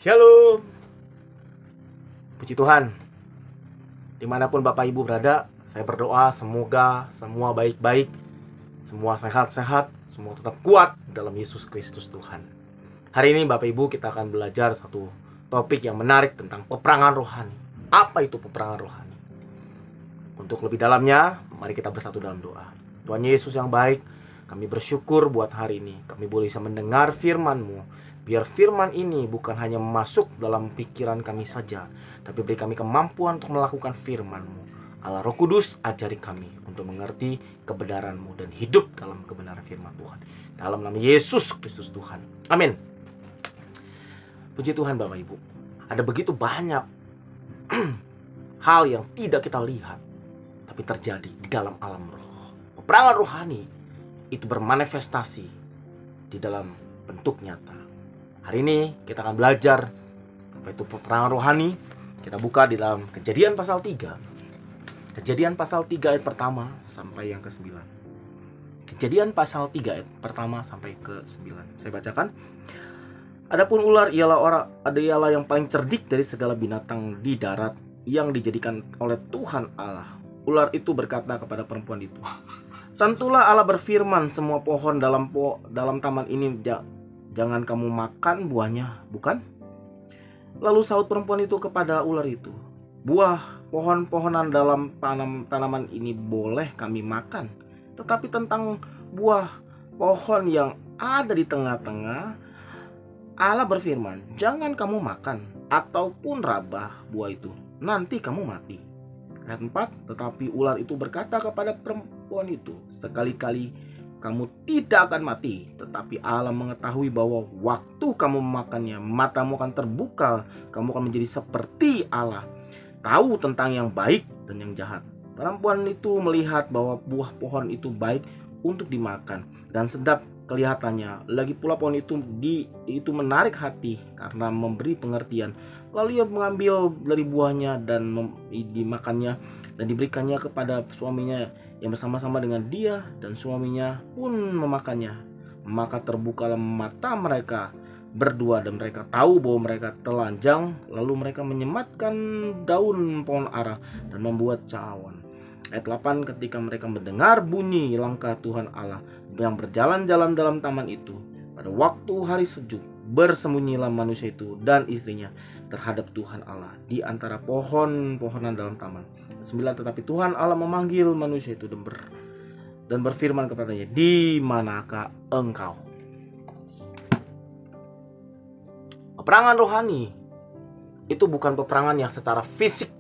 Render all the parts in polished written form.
Shalom. Puji Tuhan. Dimanapun Bapak Ibu berada, saya berdoa semoga semua baik-baik, semua sehat-sehat, semua tetap kuat dalam Yesus Kristus Tuhan. Hari ini Bapak Ibu kita akan belajar satu topik yang menarik tentang peperangan rohani. Apa itu peperangan rohani? Untuk lebih dalamnya, mari kita bersatu dalam doa. Tuhan Yesus yang baik, kami bersyukur buat hari ini. Kami boleh bisa mendengar firman-Mu. Biar firman ini bukan hanya masuk dalam pikiran kami saja, tapi beri kami kemampuan untuk melakukan firman-Mu. Allah Roh Kudus, ajari kami untuk mengerti kebenaran-Mu dan hidup dalam kebenaran firman Tuhan. Dalam nama Yesus Kristus Tuhan. Amin. Puji Tuhan Bapak Ibu. Ada begitu banyak hal yang tidak kita lihat, tapi terjadi di dalam alam roh. Peperangan rohani itu bermanifestasi di dalam bentuk nyata. Hari ini kita akan belajar apa itu peperangan rohani. Kita buka di dalam Kejadian pasal 3. Kejadian pasal 3 ayat pertama sampai yang ke-9. Kejadian pasal 3 ayat pertama sampai ke-9. Saya bacakan. Adapun ular ialah yang paling cerdik dari segala binatang di darat yang dijadikan oleh Tuhan Allah. Ular itu berkata kepada perempuan itu, "Tentulah Allah berfirman, semua pohon dalam taman ini jangan kamu makan buahnya, bukan?" Lalu sahut perempuan itu kepada ular itu, "Buah pohon-pohonan dalam tanaman ini boleh kami makan, tetapi tentang buah pohon yang ada di tengah-tengah, Allah berfirman, jangan kamu makan ataupun rabah buah itu, nanti kamu mati." Ayat 4, tetapi ular itu berkata kepada perempuan itu, "Sekali-kali kamu tidak akan mati, tetapi Allah mengetahui bahwa waktu kamu memakannya, matamu akan terbuka, kamu akan menjadi seperti Allah, tahu tentang yang baik dan yang jahat." Perempuan itu melihat bahwa buah pohon itu baik untuk dimakan dan sedap kelihatannya, lagi pula pohon itu menarik hati karena memberi pengertian. Lalu ia mengambil dari buahnya dan dimakannya dan diberikannya kepada suaminya yang bersama-sama dengan dia, dan suaminya pun memakannya. Maka terbukalah mata mereka berdua dan mereka tahu bahwa mereka telanjang. Lalu mereka menyematkan daun pohon ara dan membuat cawan. Ayat 8, ketika mereka mendengar bunyi langkah Tuhan Allah yang berjalan-jalan dalam taman itu, pada waktu hari sejuk, bersembunyilah manusia itu dan istrinya terhadap Tuhan Allah di antara pohon-pohonan dalam taman. 9, tetapi Tuhan Allah memanggil manusia itu dan berfirman kepadanya, "Di manakah engkau?" Peperangan rohani itu bukan peperangan yang secara fisik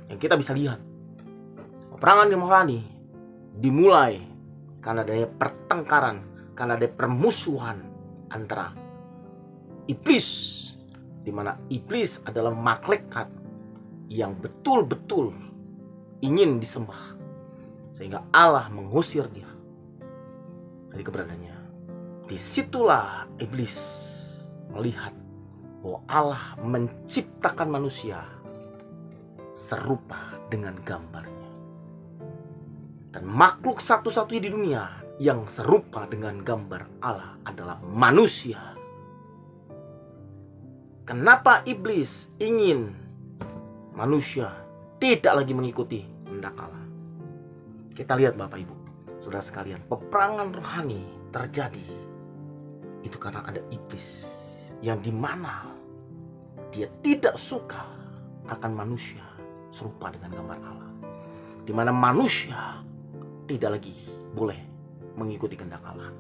yang kita bisa lihat. Peperangan rohani dimulai karena adanya pertengkaran, karena ada permusuhan antara iblis, di mana iblis adalah malaikat yang betul-betul ingin disembah, sehingga Allah mengusir dia dari keberadaannya. Disitulah iblis melihat bahwa Allah menciptakan manusia serupa dengan gambarnya, dan makhluk satu-satunya di dunia yang serupa dengan gambar Allah adalah manusia. Kenapa iblis ingin manusia tidak lagi mengikuti kehendak Allah? Kita lihat Bapak Ibu, saudara sekalian, peperangan rohani terjadi itu karena ada iblis yang dimana dia tidak suka akan manusia serupa dengan gambar Allah, dimana manusia tidak lagi boleh mengikuti kehendak Allah,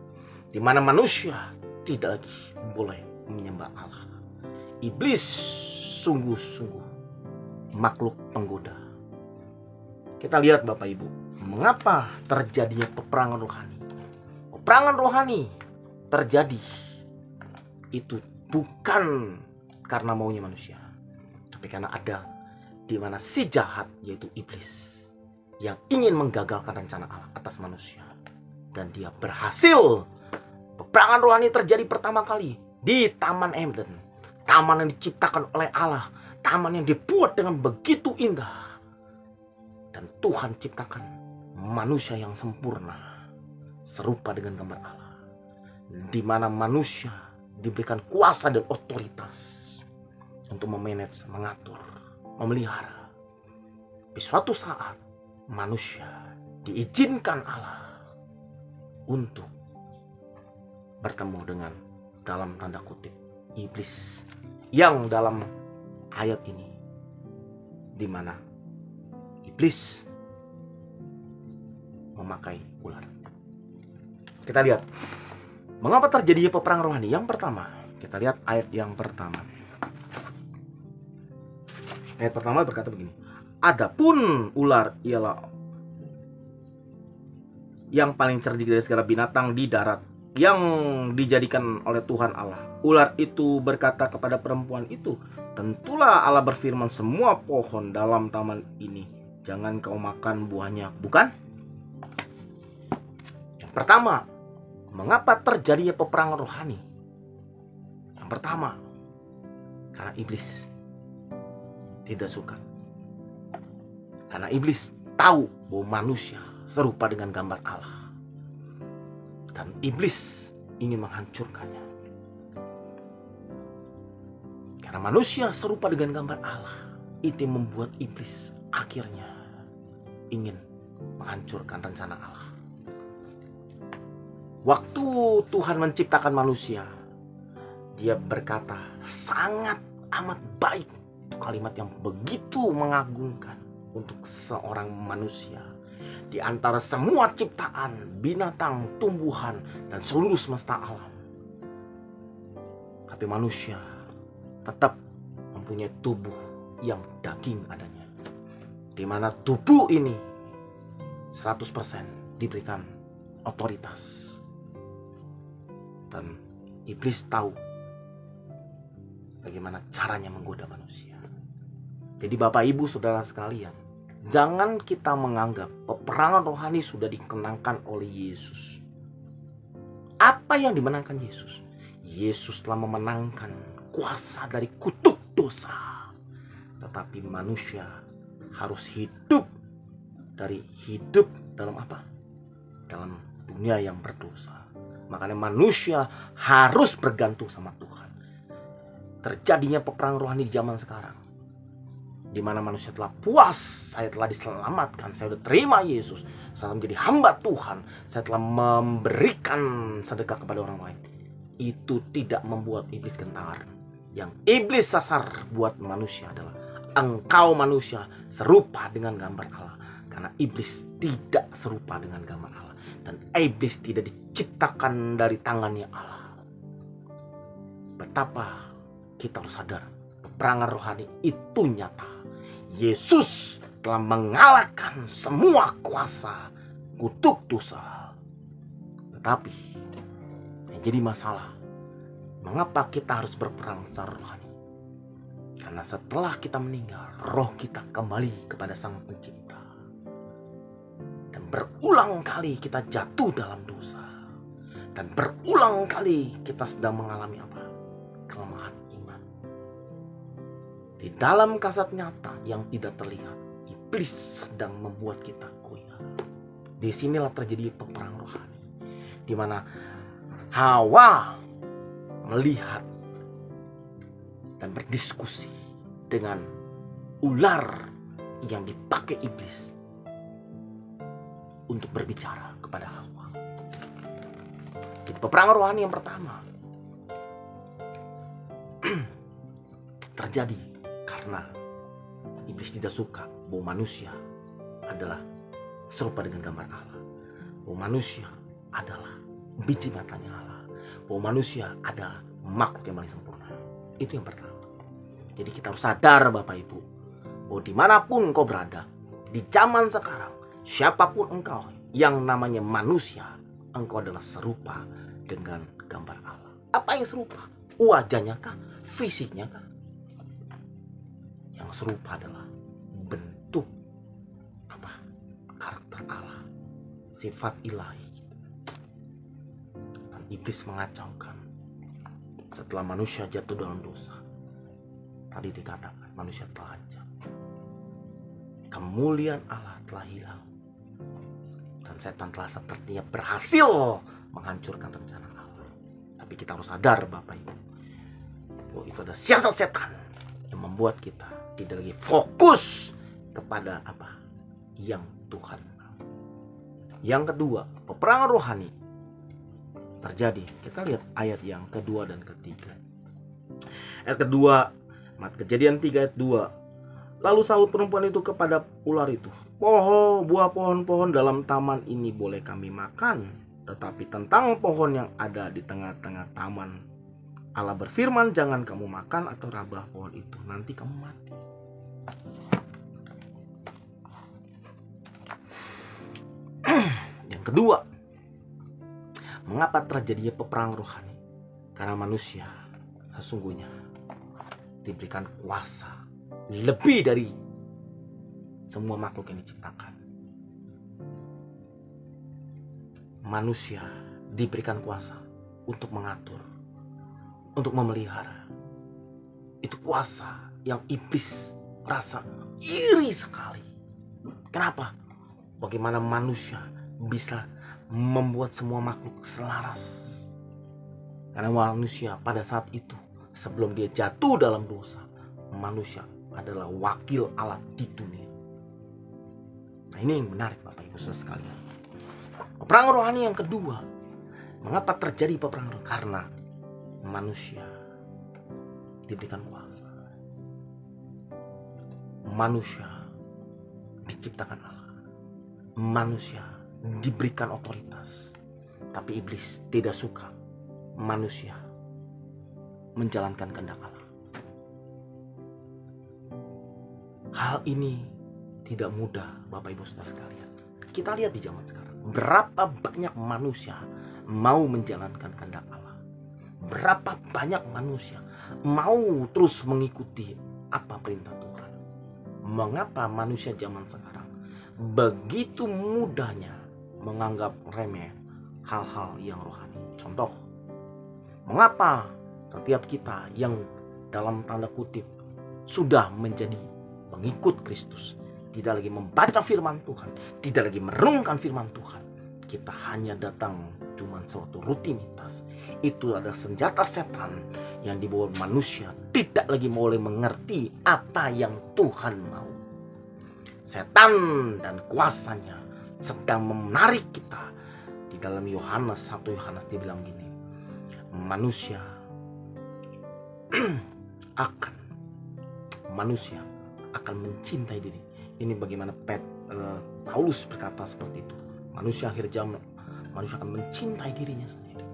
dimana manusia tidak lagi boleh menyembah Allah. Iblis sungguh-sungguh makhluk penggoda. Kita lihat Bapak Ibu, mengapa terjadinya peperangan rohani. Peperangan rohani terjadi itu bukan karena maunya manusia, tapi karena ada di mana si jahat, yaitu iblis, yang ingin menggagalkan rencana Allah atas manusia. Dan dia berhasil. Peperangan rohani terjadi pertama kali di Taman Eden, taman yang diciptakan oleh Allah, taman yang dibuat dengan begitu indah. Dan Tuhan ciptakan manusia yang sempurna, serupa dengan gambar Allah, di mana manusia diberikan kuasa dan otoritas untuk memanage, mengatur, memelihara. Tapi suatu saat manusia diizinkan Allah untuk bertemu dengan, dalam tanda kutip, iblis, yang dalam ayat ini di mana iblis memakai ular. Kita lihat mengapa terjadi peperangan rohani. Yang pertama, kita lihat ayat yang pertama. Ayat pertama berkata begini: adapun ular ialah yang paling cerdik dari segala binatang di darat yang dijadikan oleh Tuhan Allah. Ular itu berkata kepada perempuan itu, tentulah Allah berfirman, semua pohon dalam taman ini jangan kau makan buahnya, bukan? Yang pertama, mengapa terjadinya peperangan rohani? Yang pertama, karena iblis tidak suka. Karena iblis tahu bahwa manusia serupa dengan gambar Allah. Dan iblis ingin menghancurkannya. Karena manusia serupa dengan gambar Allah, itu membuat iblis akhirnya ingin menghancurkan rencana Allah. Waktu Tuhan menciptakan manusia, Dia berkata sangat amat baik. Itu kalimat yang begitu mengagumkan untuk seorang manusia. Di antara semua ciptaan, binatang, tumbuhan, dan seluruh semesta alam. Tapi manusia tetap mempunyai tubuh yang daging adanya. Di mana tubuh ini 100% diberikan otoritas. Dan iblis tahu bagaimana caranya menggoda manusia. Jadi Bapak Ibu Saudara sekalian, jangan kita menganggap peperangan rohani sudah dikenangkan oleh Yesus. Apa yang dimenangkan Yesus? Yesus telah memenangkan kuasa dari kutuk dosa. Tetapi manusia harus hidup dalam apa? Dalam dunia yang berdosa. Makanya manusia harus bergantung sama Tuhan. Terjadinya peperangan rohani di zaman sekarang, di mana manusia telah puas, saya telah diselamatkan, saya sudah terima Yesus, saya menjadi hamba Tuhan, saya telah memberikan sedekah kepada orang lain. Itu tidak membuat iblis gentar. Yang iblis sasar buat manusia adalah engkau manusia serupa dengan gambar Allah. Karena iblis tidak serupa dengan gambar Allah. Dan iblis tidak diciptakan dari tangannya Allah. Betapa kita harus sadar, peperangan rohani itu nyata. Yesus telah mengalahkan semua kuasa kutuk dosa. Tetapi yang jadi masalah, mengapa kita harus berperang secara rohani? Karena setelah kita meninggal, roh kita kembali kepada Sang Pencipta. Dan berulang kali kita jatuh dalam dosa. Dan berulang kali kita sedang mengalami apa? Kelemahan iman. Di dalam kasat nyata yang tidak terlihat, iblis sedang membuat kita goyah. Disinilah terjadi peperangan rohani, di mana Hawa melihat dan berdiskusi dengan ular yang dipakai iblis untuk berbicara kepada Hawa. Jadi peperangan rohani yang pertama terjadi karena iblis tidak suka bahwa manusia adalah serupa dengan gambar Allah, bahwa manusia adalah biji matanya Allah, bahwa manusia adalah makhluk yang paling sempurna. Itu yang pertama. Jadi kita harus sadar Bapak Ibu, bahwa dimanapun engkau berada, di zaman sekarang, siapapun engkau yang namanya manusia, engkau adalah serupa dengan gambar Allah. Apa yang serupa? Wajahnya kah? Fisiknya kah? Yang serupa adalah bentuk apa? Karakter Allah, sifat ilahi. Dan iblis mengacaukan setelah manusia jatuh dalam dosa. Tadi dikatakan manusia telah hancur, kemuliaan Allah telah hilang, dan setan telah sepertinya berhasil menghancurkan rencana Allah. Tapi kita harus sadar Bapak Ibu, bahwa itu ada siasat setan yang membuat kita tidak lagi fokus kepada apa yang Tuhan mau. Yang kedua, peperangan rohani terjadi. Kita lihat ayat yang kedua dan ketiga. Ayat kedua, Kejadian 3 ayat 2. Lalu sahut perempuan itu kepada ular itu, buah pohon-pohon dalam taman ini boleh kami makan, tetapi tentang pohon yang ada di tengah-tengah taman, Allah berfirman, jangan kamu makan atau rabah pohon itu, nanti kamu mati. Yang kedua, mengapa terjadinya peperangan rohani? Karena manusia sesungguhnya diberikan kuasa lebih dari semua makhluk yang diciptakan. Manusia diberikan kuasa untuk mengatur, untuk memelihara. Itu kuasa yang iblis rasa iri sekali. Kenapa? Bagaimana manusia bisa membuat semua makhluk selaras? Karena manusia pada saat itu, sebelum dia jatuh dalam dosa, manusia adalah wakil Allah di dunia. Nah, ini yang menarik Bapak Ibu Saudara sekalian. Peperangan rohani yang kedua. Mengapa terjadi peperangan rohani? Karena manusia diberikan kuasa. Manusia diciptakan Allah. Manusia diberikan otoritas. Tapi iblis tidak suka manusia menjalankan kehendak Allah. Hal ini tidak mudah Bapak Ibu Saudara sekalian. Kita lihat di zaman sekarang, berapa banyak manusia mau menjalankan kehendak Allah. Berapa banyak manusia mau terus mengikuti apa perintah Tuhan. Mengapa manusia zaman sekarang begitu mudahnya menganggap remeh hal-hal yang rohani? Contoh, mengapa setiap kita yang dalam tanda kutip sudah menjadi pengikut Kristus tidak lagi membaca firman Tuhan, tidak lagi merenungkan firman Tuhan, kita hanya datang cuma suatu rutinitas. Itu adalah senjata setan yang dibawa manusia tidak lagi boleh mengerti apa yang Tuhan mau. Setan dan kuasanya sedang menarik kita. Di dalam Yohanes 1 Yohanes dibilang gini, manusia akan mencintai diri. Ini bagaimana Paulus berkata seperti itu. Manusia akhir zaman, manusia akan mencintai dirinya sendiri.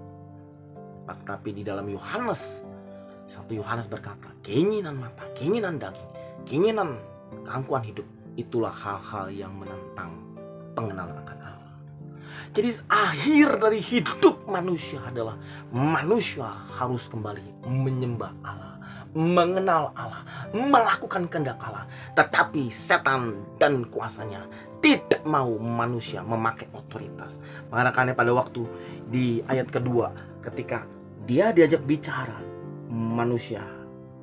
Tapi di dalam Yohanes 1 Yohanes berkata, keinginan mata, keinginan daging, keinginan keangkuhan hidup, itulah hal-hal yang menentang pengenalan akan Allah. Jadi akhir dari hidup manusia adalah manusia harus kembali menyembah Allah, mengenal Allah, melakukan kehendak Allah. Tetapi setan dan kuasanya tidak mau manusia memakai otoritas. Makanya pada waktu di ayat kedua, ketika dia diajak bicara, manusia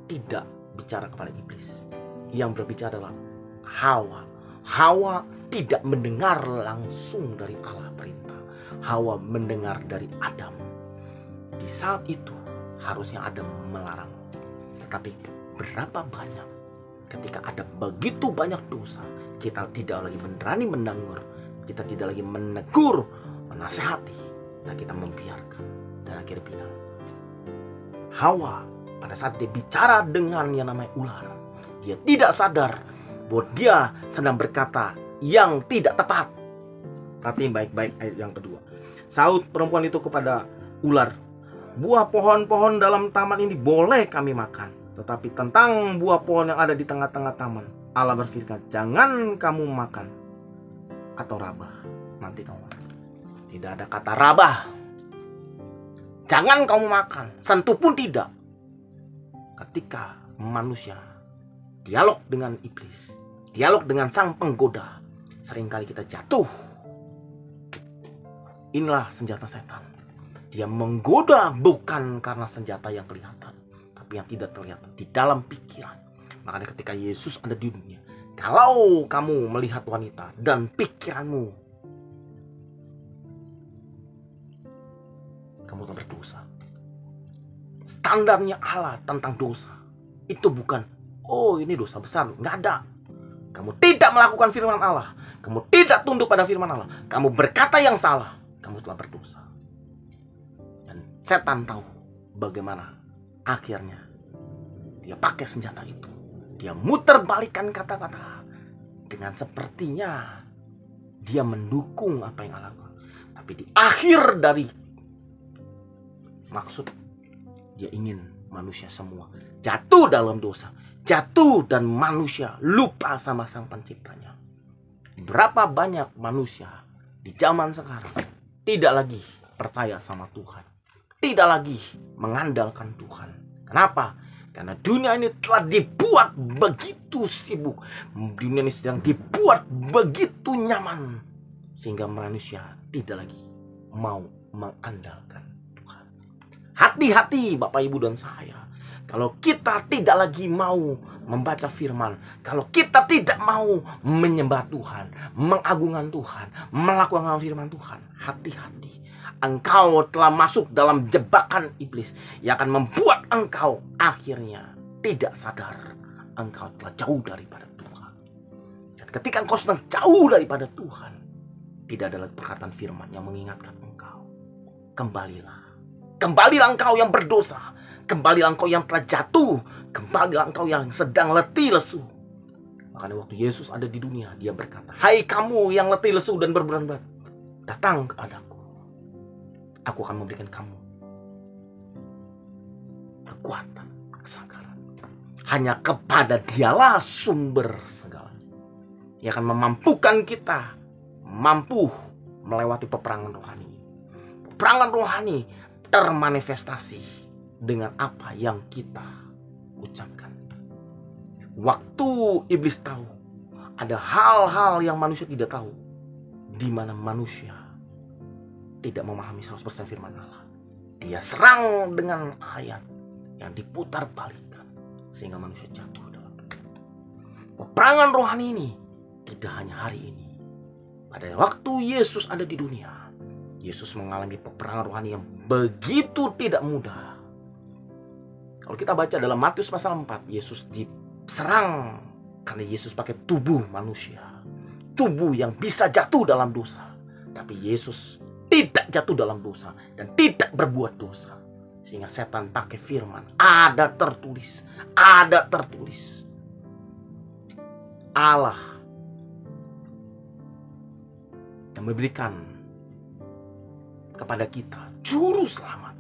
tidak bicara kepada iblis. Yang berbicara adalah Hawa. Hawa tidak mendengar langsung dari Allah perintah. Hawa mendengar dari Adam. Di saat itu harusnya Adam melarang. Tetapi berapa banyak ketika ada begitu banyak dosa, kita tidak lagi berani mendengar, kita tidak lagi menegur, menasehati, dan kita membiarkan dan akhirnya binasa. Hawa pada saat dia bicara dengan yang namanya ular, dia tidak sadar bahwa dia sedang berkata yang tidak tepat. Perhatiin baik-baik ayat yang kedua. Sahut perempuan itu kepada ular, buah pohon-pohon dalam taman ini boleh kami makan, tetapi tentang buah pohon yang ada di tengah-tengah taman, Allah berfirman, jangan kamu makan atau rabah, nanti kamu makan. Tidak ada kata rabah. Jangan kamu makan, sentuh pun tidak. Ketika manusia dialog dengan iblis, dialog dengan sang penggoda, seringkali kita jatuh. Inilah senjata setan. Dia menggoda bukan karena senjata yang kelihatan, tapi yang tidak terlihat di dalam pikiran. Makanya ketika Yesus ada di dunia, kalau kamu melihat wanita dan pikiranmu, kamu telah berdosa. Standarnya Allah tentang dosa itu bukan, oh ini dosa besar, nggak ada. Kamu tidak melakukan firman Allah, kamu tidak tunduk pada firman Allah, kamu berkata yang salah, kamu telah berdosa. Dan setan tahu bagaimana akhirnya. Dia pakai senjata itu, dia muter balikan kata-kata dengan sepertinya dia mendukung apa yang Allah lakukan. Tapi di akhir dari maksud, dia ingin manusia semua jatuh dalam dosa, jatuh dan manusia lupa sama sang penciptanya. Berapa banyak manusia di zaman sekarang tidak lagi percaya sama Tuhan, tidak lagi mengandalkan Tuhan. Kenapa? Karena dunia ini telah dibuat begitu sibuk, dunia ini sedang dibuat begitu nyaman, sehingga manusia tidak lagi mau mengandalkan Tuhan. Hati-hati Bapak Ibu dan saya, kalau kita tidak lagi mau membaca firman, kalau kita tidak mau menyembah Tuhan, mengagungkan Tuhan, melakukan firman Tuhan, hati-hati. Engkau telah masuk dalam jebakan iblis yang akan membuat engkau akhirnya tidak sadar engkau telah jauh daripada Tuhan. Dan ketika engkau sedang jauh daripada Tuhan, tidak ada lagi perkataan firman yang mengingatkan engkau. Kembalilah. Kembalilah engkau yang berdosa. Kembalilah engkau yang telah jatuh. Kembalilah engkau yang sedang letih lesu. Makanya waktu Yesus ada di dunia, dia berkata, hai kamu yang letih lesu dan berberat-berat, datang kepadaku. Aku akan memberikan kamu kekuatan, kesangkaran. Hanya kepada Dialah sumber segalanya. Ia akan memampukan kita mampu melewati peperangan rohani. Peperangan rohani termanifestasi dengan apa yang kita ucapkan. Waktu iblis tahu ada hal-hal yang manusia tidak tahu, di mana manusia tidak memahami 100% firman Allah, dia serang dengan ayat yang diputar balikan sehingga manusia jatuh dalam peperangan rohani ini. Tidak hanya hari ini, pada waktu Yesus ada di dunia, Yesus mengalami peperangan rohani yang begitu tidak mudah. Kalau kita baca dalam Matius pasal 4, Yesus diserang karena Yesus pakai tubuh manusia, tubuh yang bisa jatuh dalam dosa. Tapi Yesus tidak jatuh dalam dosa dan tidak berbuat dosa, sehingga setan pakai firman, ada tertulis, ada tertulis. Allah yang memberikan kepada kita juru selamat,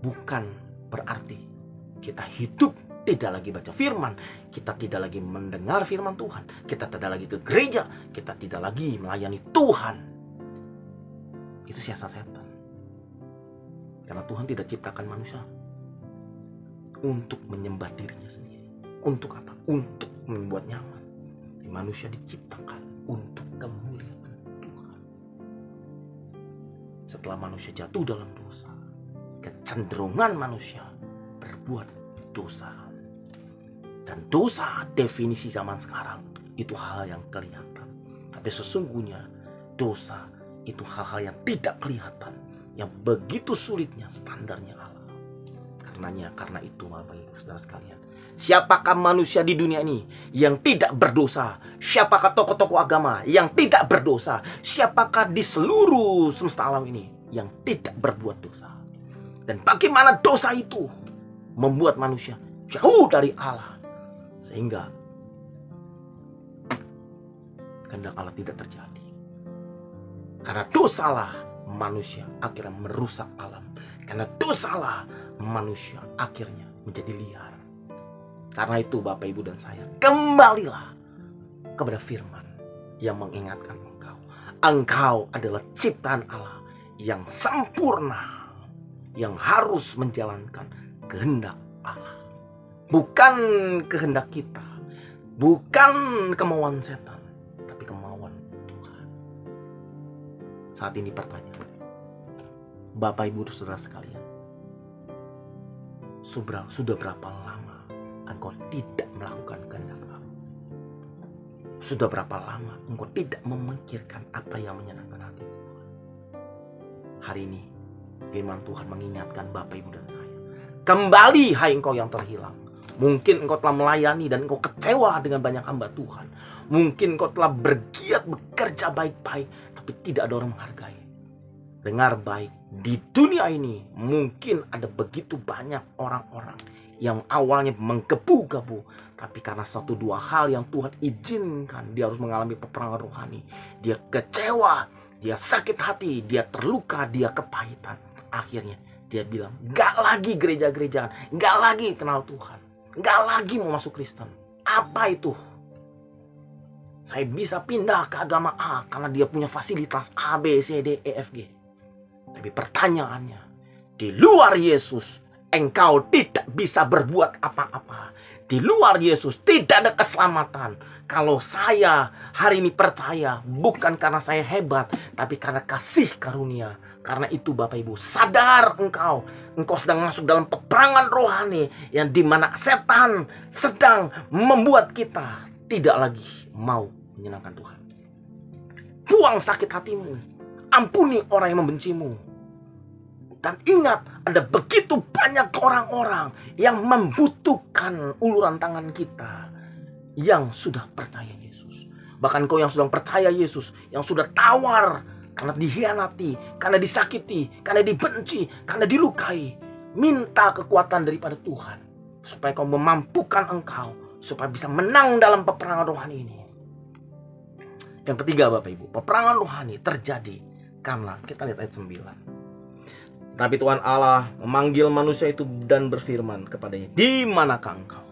bukan berarti kita hidup tidak lagi baca firman, kita tidak lagi mendengar firman Tuhan, kita tidak lagi ke gereja, kita tidak lagi melayani Tuhan. Itu siasat setan. Karena Tuhan tidak ciptakan manusia untuk menyembah dirinya sendiri. Untuk apa? Untuk membuat nyaman. Manusia diciptakan untuk kemuliaan Tuhan. Setelah manusia jatuh dalam dosa, kecenderungan manusia berbuat dosa. Dan dosa definisi zaman sekarang itu hal yang kelihatan. Tapi sesungguhnya dosa itu hal-hal yang tidak kelihatan, yang begitu sulitnya standarnya Allah. Karena itu Bapak Ibu Saudara sekalian, siapakah manusia di dunia ini yang tidak berdosa? Siapakah tokoh-tokoh agama yang tidak berdosa? Siapakah di seluruh semesta alam ini yang tidak berbuat dosa? Dan bagaimana dosa itu membuat manusia jauh dari Allah, sehingga kehendak Allah tidak terjadi. Karena dosalah manusia akhirnya merusak alam. Karena dosalah manusia akhirnya menjadi liar. Karena itu Bapak Ibu dan saya, kembalilah kepada firman yang mengingatkan engkau. Engkau adalah ciptaan Allah yang sempurna, yang harus menjalankan kehendak Allah. Bukan kehendak kita, bukan kemauan setan, tapi kemauan Tuhan. Saat ini pertanyaan, Bapak Ibu Saudara sekalian, sudah berapa lama engkau tidak melakukan kehendak Allah? Sudah berapa lama engkau tidak memikirkan apa yang menyenangkan hati Tuhan? Hari ini Firman Tuhan mengingatkan Bapak, Ibu, dan saya. Kembali hai engkau yang terhilang. Mungkin engkau telah melayani dan engkau kecewa dengan banyak hamba Tuhan. Mungkin engkau telah bergiat bekerja baik-baik, tapi tidak ada orang menghargai. Dengar baik, di dunia ini mungkin ada begitu banyak orang-orang yang awalnya menggebu-gebu, tapi karena satu dua hal yang Tuhan izinkan, dia harus mengalami peperangan rohani. Dia kecewa, dia sakit hati, dia terluka, dia kepahitan. Akhirnya dia bilang, gak lagi gereja-gerejaan, gak lagi kenal Tuhan, gak lagi mau masuk Kristen. Apa itu? Saya bisa pindah ke agama A karena dia punya fasilitas A, B, C, D, E, F, G. Tapi pertanyaannya, di luar Yesus, engkau tidak bisa berbuat apa-apa. Di luar Yesus tidak ada keselamatan. Kalau saya hari ini percaya, bukan karena saya hebat, tapi karena kasih karunia. Karena itu Bapak Ibu, sadar engkau sedang masuk dalam peperangan rohani yang dimana setan sedang membuat kita tidak lagi mau menyenangkan Tuhan. Buang sakit hatimu, ampuni orang yang membencimu. Dan ingat, ada begitu banyak orang-orang yang membutuhkan uluran tangan kita yang sudah percaya Yesus. Bahkan kau yang sudah percaya Yesus, yang sudah tawar karena dihianati, karena disakiti, karena dibenci, karena dilukai, minta kekuatan daripada Tuhan supaya kau memampukan engkau, supaya bisa menang dalam peperangan rohani ini. Yang ketiga Bapak Ibu, peperangan rohani terjadi karena, kita lihat ayat 9. Tapi Tuhan Allah memanggil manusia itu dan berfirman kepadanya, di manakah engkau?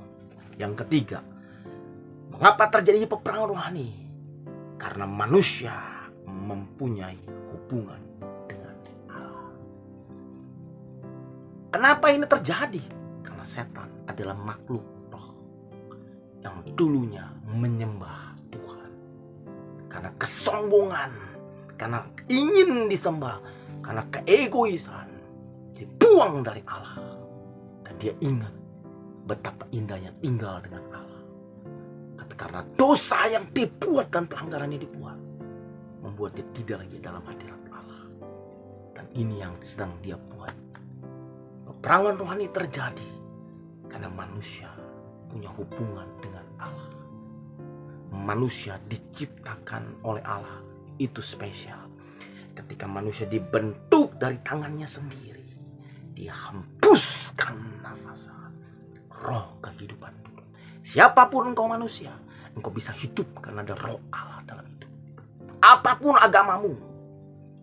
Yang ketiga, mengapa terjadi peperangan rohani? Karena manusia mempunyai hubungan dengan Allah. Kenapa ini terjadi? Karena setan adalah makhluk roh yang dulunya menyembah Tuhan. Karena kesombongan, karena ingin disembah, karena keegoisan, dibuang dari Allah. Dan dia ingat betapa indahnya tinggal dengan Allah. Tapi karena dosa yang dibuat dan pelanggaran yang dibuat, membuat dia tidak lagi dalam hadirat Allah. Dan ini yang sedang dia buat. Peperangan rohani terjadi karena manusia punya hubungan dengan Allah. Manusia diciptakan oleh Allah, itu spesial. Ketika manusia dibentuk dari tangannya sendiri, dia hembuskan nafas roh kehidupan dulu. Siapapun engkau manusia, engkau bisa hidup karena ada roh Allah dalam hidup. Apapun agamamu,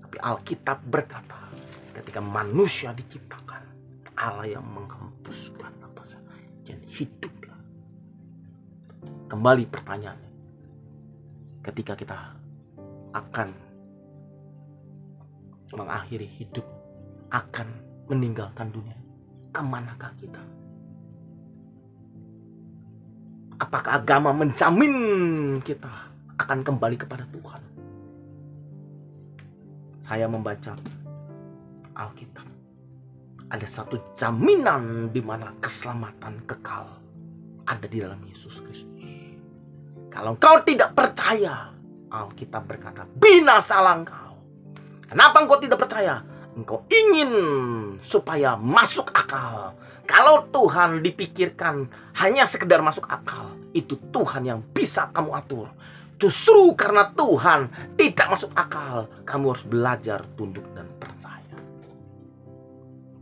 tapi Alkitab berkata, ketika manusia diciptakan, Allah yang menghembuskan nafas, jadi hiduplah. Kembali pertanyaannya, ketika kita akan mengakhiri hidup, akan meninggalkan dunia, kemanakah kita? Apakah agama menjamin kita akan kembali kepada Tuhan? Saya membaca Alkitab, ada satu jaminan di mana keselamatan kekal ada di dalam Yesus Kristus. Kalau engkau tidak percaya, Alkitab berkata, binasalah engkau. Kenapa engkau tidak percaya? Engkau ingin supaya masuk akal. Kalau Tuhan dipikirkan hanya sekedar masuk akal, itu Tuhan yang bisa kamu atur. Justru karena Tuhan tidak masuk akal, kamu harus belajar tunduk dan percaya.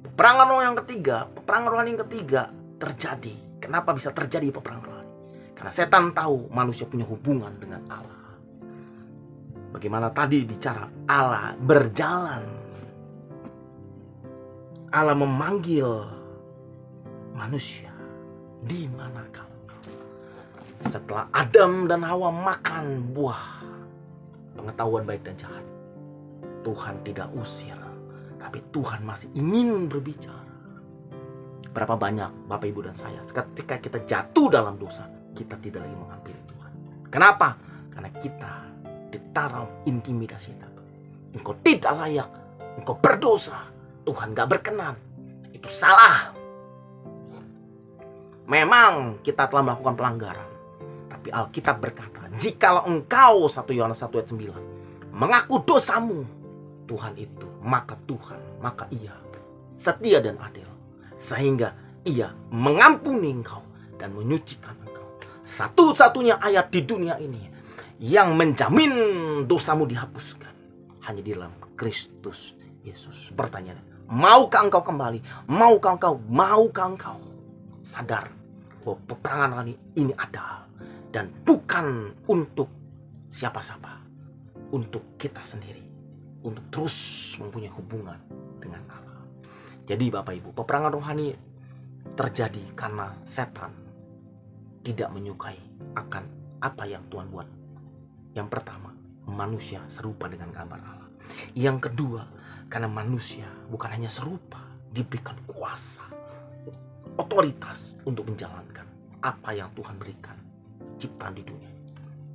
Peperangan rohani yang ketiga terjadi. Kenapa bisa terjadi peperangan rohani? Karena setan tahu manusia punya hubungan dengan Allah. Bagaimana tadi bicara Allah berjalan, Allah memanggil manusia, di manakah engkau? Setelah Adam dan Hawa makan buah pengetahuan baik dan jahat, Tuhan tidak usir, tapi Tuhan masih ingin berbicara. Berapa banyak Bapak Ibu dan saya, ketika kita jatuh dalam dosa, kita tidak lagi menghampiri Tuhan. Kenapa? Karena kita ditaruh intimidasi itu. Engkau tidak layak, engkau berdosa, Tuhan gak berkenan. Itu salah. Memang kita telah melakukan pelanggaran, tapi Alkitab berkata, jikalau engkau, 1 Yohanes 1 ayat 9, mengaku dosamu, Tuhan itu, maka Ia setia dan adil, sehingga Ia mengampuni engkau dan menyucikan engkau. Satu-satunya ayat di dunia ini yang menjamin dosamu dihapuskan hanya di dalam Kristus Yesus. Pertanyaannya, maukah engkau kembali? Maukah engkau sadar bahwa peperangan ini ada, dan bukan untuk siapa-siapa, untuk kita sendiri, untuk terus mempunyai hubungan dengan Allah. Jadi Bapak Ibu, peperangan rohani terjadi karena setan tidak menyukai akan apa yang Tuhan buat. Yang pertama, manusia serupa dengan gambar Allah. Yang kedua, karena manusia bukan hanya serupa, diberikan kuasa, otoritas untuk menjalankan apa yang Tuhan berikan ciptaan di dunia.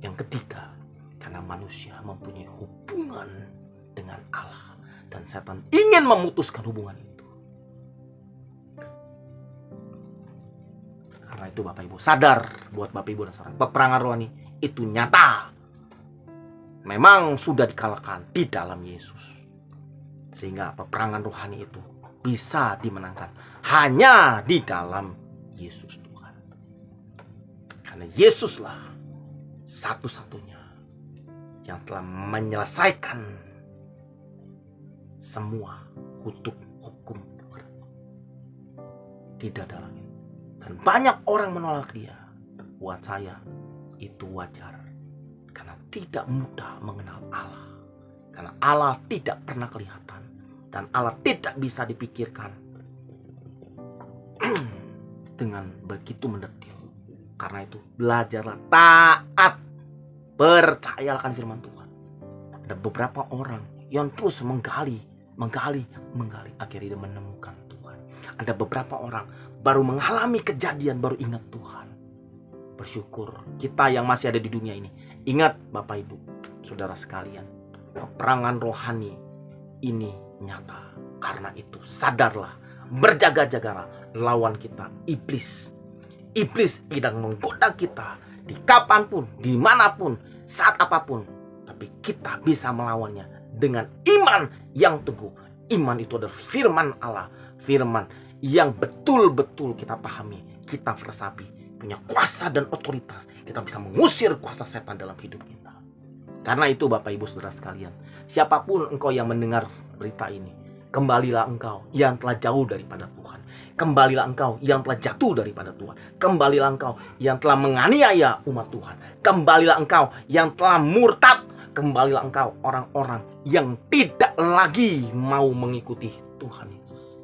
Yang ketiga, karena manusia mempunyai hubungan dengan Allah, dan setan ingin memutuskan hubungan itu. Karena itu Bapak Ibu, sadar buat Bapak Ibu dan saudara, peperangan rohani itu nyata, memang sudah dikalahkan di dalam Yesus. Sehingga peperangan rohani itu bisa dimenangkan hanya di dalam Yesus Tuhan. Karena Yesuslah satu-satunya yang telah menyelesaikan semua hukum Tuhan. Tidak ada lagi. Dan banyak orang menolak Dia. Buat saya itu wajar, karena tidak mudah mengenal Allah. Karena Allah tidak pernah kelihatan, dan Allah tidak bisa dipikirkan dengan begitu mendetil. Karena itu belajarlah taat, percayalah firman Tuhan. Ada beberapa orang yang terus menggali, akhirnya dia menemukan Tuhan. Ada beberapa orang baru mengalami kejadian, baru ingat Tuhan. Bersyukur kita yang masih ada di dunia ini. Ingat Bapak Ibu, saudara sekalian, peperangan rohani ini nyata. Karena itu sadarlah, berjaga-jagalah lawan kita, iblis. Iblis sedang menggoda kita di kapanpun, dimanapun, saat apapun. Tapi kita bisa melawannya dengan iman yang teguh. Iman itu adalah firman Allah, firman yang betul-betul kita pahami, kita resapi, punya kuasa dan otoritas. Kita bisa mengusir kuasa setan dalam hidup kita. Karena itu Bapak Ibu saudara sekalian, siapapun engkau yang mendengar berita ini, kembalilah engkau yang telah jauh daripada Tuhan. Kembalilah engkau yang telah jatuh daripada Tuhan. Kembalilah engkau yang telah menganiaya umat Tuhan. Kembalilah engkau yang telah murtad. Kembalilah engkau orang-orang yang tidak lagi mau mengikuti Tuhan Yesus.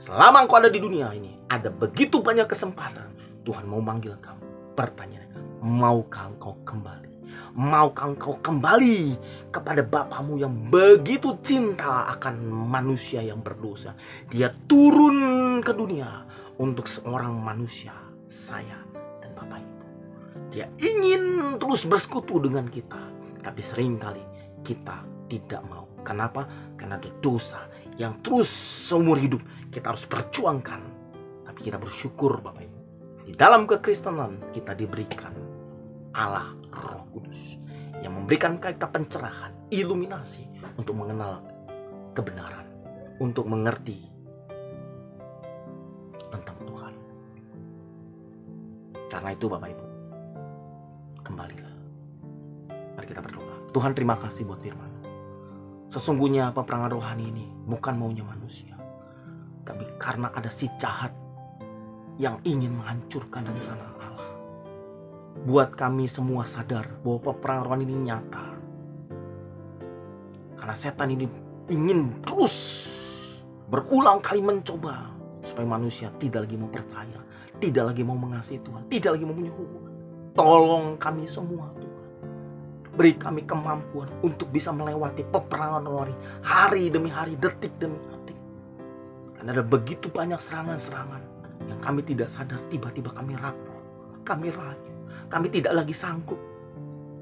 Selama engkau ada di dunia ini, ada begitu banyak kesempatan. Tuhan mau manggil kamu. Pertanyaannya, maukah engkau kembali? Maukah engkau kembali kepada Bapamu yang begitu cinta akan manusia yang berdosa? Dia turun ke dunia untuk seorang manusia, saya dan Bapak Ibu. Dia ingin terus bersekutu dengan kita, tapi seringkali kita tidak mau. Kenapa? Karena ada dosa yang terus seumur hidup kita harus perjuangkan. Tapi kita bersyukur Bapak Ibu, di dalam kekristenan kita diberikan Allah Roh Kudus yang memberikan kita pencerahan, iluminasi untuk mengenal kebenaran, untuk mengerti tentang Tuhan. Karena itu Bapak Ibu, kembalilah. Mari kita berdoa. Tuhan, terima kasih buat firman. Sesungguhnya peperangan rohani ini bukan maunya manusia, tapi karena ada si jahat yang ingin menghancurkan rencana Allah. Buat kami semua sadar bahwa peperangan rohani ini nyata. Karena setan ini ingin terus berulang kali mencoba supaya manusia tidak lagi mau percaya, tidak lagi mau mengasihi Tuhan, tidak lagi mempunyai hubungan. Tolong kami semua Tuhan. Beri kami kemampuan untuk bisa melewati peperangan rohani hari demi hari, detik demi detik. Karena ada begitu banyak serangan-serangan yang kami tidak sadar, tiba-tiba kami rapuh, kami rayu, kami tidak lagi sanggup.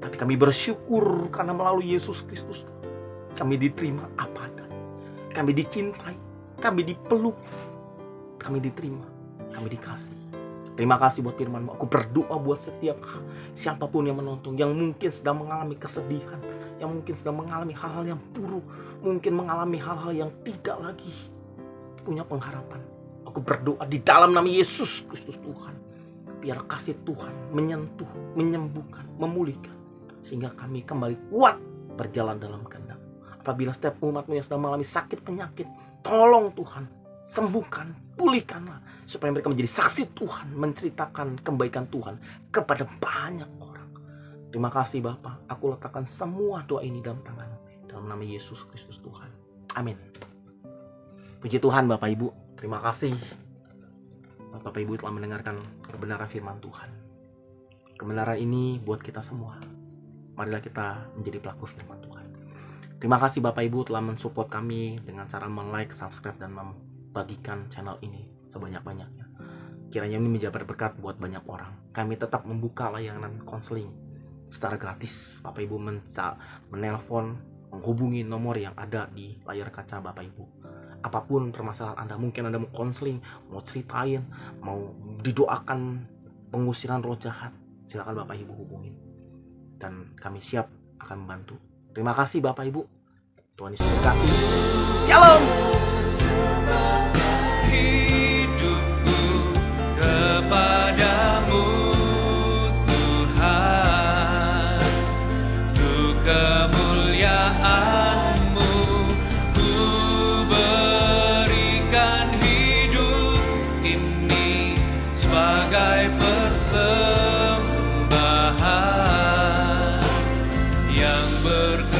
Tapi kami bersyukur karena melalui Yesus Kristus kami diterima apa adanya. Kami dicintai, kami dipeluk, kami diterima, kami dikasih. Terima kasih buat firman-Mu. Aku berdoa buat setiap siapapun yang menonton, yang mungkin sedang mengalami kesedihan, yang mungkin sedang mengalami hal-hal yang buruk, mungkin mengalami hal-hal yang tidak lagi punya pengharapan. Aku berdoa di dalam nama Yesus Kristus Tuhan, biar kasih Tuhan menyentuh, menyembuhkan, memulihkan, sehingga kami kembali kuat berjalan dalam kehendak. Apabila setiap umat-Mu yang sedang mengalami sakit penyakit, tolong Tuhan, sembuhkan, pulihkanlah, supaya mereka menjadi saksi Tuhan, menceritakan kebaikan Tuhan kepada banyak orang. Terima kasih Bapa, aku letakkan semua doa ini dalam tangan-Mu, dalam nama Yesus Kristus Tuhan. Amin. Puji Tuhan Bapak Ibu, terima kasih Bapak Ibu telah mendengarkan kebenaran firman Tuhan. Kebenaran ini buat kita semua. Marilah kita menjadi pelaku firman Tuhan. Terima kasih Bapak Ibu telah mensupport kami dengan cara like, subscribe, dan membagikan channel ini sebanyak-banyaknya. Kiranya ini menjadi berkat buat banyak orang. Kami tetap membuka layanan konseling secara gratis. Bapak Ibu menelpon, menghubungi nomor yang ada di layar kaca Bapak Ibu. Apapun permasalahan Anda, mungkin Anda mau konseling, mau ceritain, mau didoakan pengusiran roh jahat, silakan Bapak Ibu hubungin. Dan kami siap akan membantu. Terima kasih Bapak Ibu. Tuhan Yesus berkati. Shalom. Hidupku kepadamu Tuhan, untuk kemuliaan-Mu ku berikan hidup ini sebagai persembahan yang berkenan